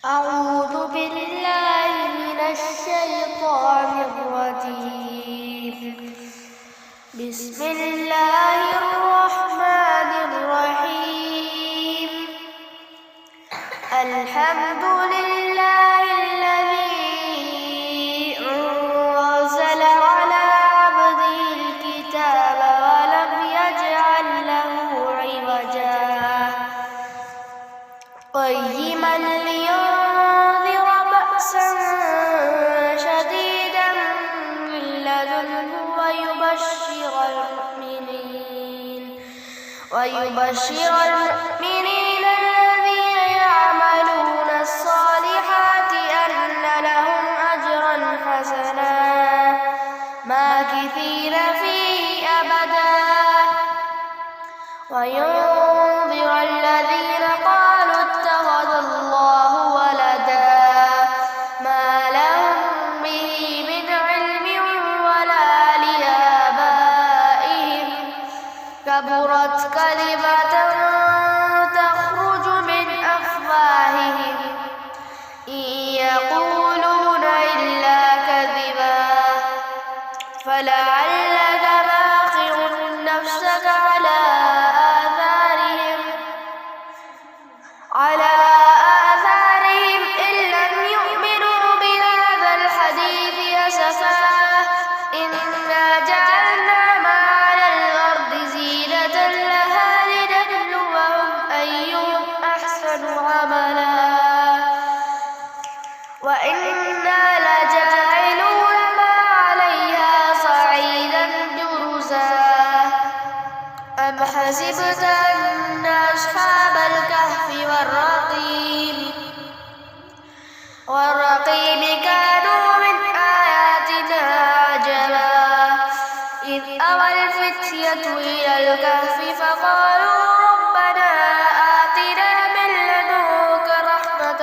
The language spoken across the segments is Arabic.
أعوذ بالله من الشيطان الرجيم. بسم الله الرحمن الرحيم. الحمد لله الذي أنزل على عبده الكتاب ولم يجعل له عوجا قيما لينذر بأسا شديدا من لدنه ويبشر المؤمنين الذين يعملون الصالحات أن لهم أجرا حسنا ماكثين فيه أبدا وينذر الذين قالوا اتخذ الله ولدا ما لهم به من علم ولا لآبائهم كبرت كلمة تخرج من أفواههم إن يقولون إلا كذبا فلعلك باخع نفسك على آثارهم إن لم يؤمنوا بهذا الحديث أسفا إنا جعلنا ما على الأرض زينة لها لنبلوهم أيهم أحسن عملا وإنا لجاعلون ما عليها صعيدا جرزا أم حسبت أن أصحاب الكهف والرقيم كانوا من آياتنا عجبا إذ أوى الفتية إلى الكهف فقالوا ربنا آتنا من لدنك رحمة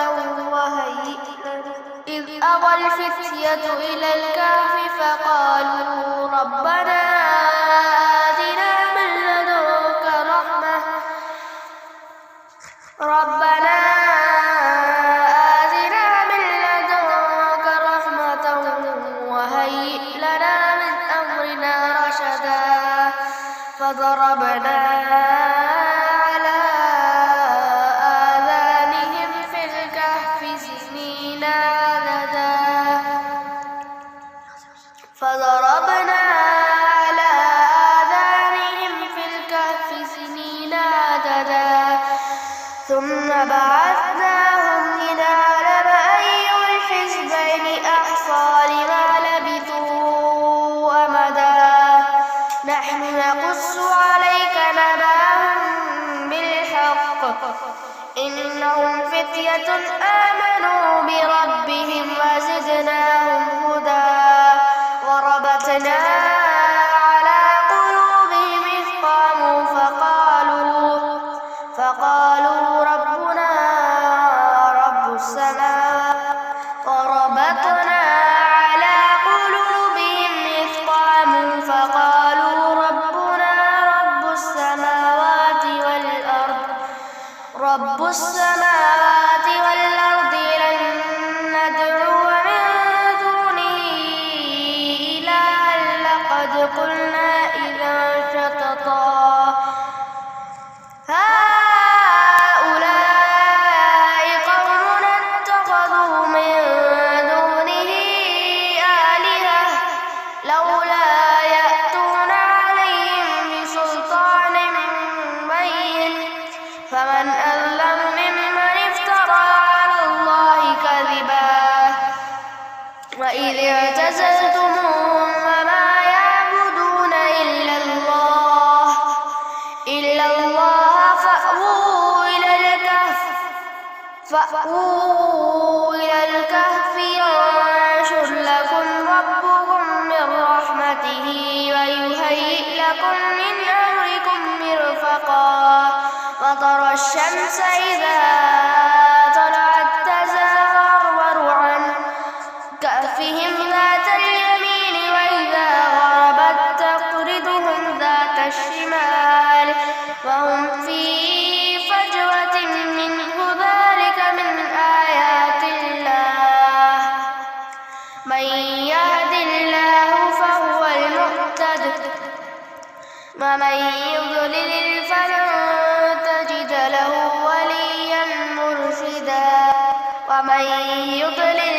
وهيئ لنا من أمرنا رشدا فضربنا على آذانهم في الكهف سنين عددا ثم بعثناهم لنعلم أي الحزبين أحصى لما لبثوا أمدا نحن نقص عليك نبأهم بالحق إنهم فتية آمنوا بربهم وزدناهم هدى وربطنا على قلوبهم إذ قاموا فقالوا ربنا رب السماوات وربطنا على قلوبهم إذ قاموا فقالوا ربنا رب السماوات والأرض لن ندعو من دونه إلها لقد قلنا إذا شططا هؤلاء قومنا اتخذوا من دونه آلهة لولا يأتون عليهم بسلطان بين فمن أظلم ممن افترى على الله كذبا وإذ اعتزلتموهم وما يعبدون إلا الله فأووا إلى الكهف ينشر لكم ربكم من رحمته ويهيئ لكم من أمركم مرفقا وترى الشمس إذا طلعت تزاور عن كهفهم ذات اليمين وإذا غربت تقرضهم ذات الشمال وهم في فجوة منه ذلك من آيات ومن يضلل فلن تجد له وليا مرشدا ومن يضلل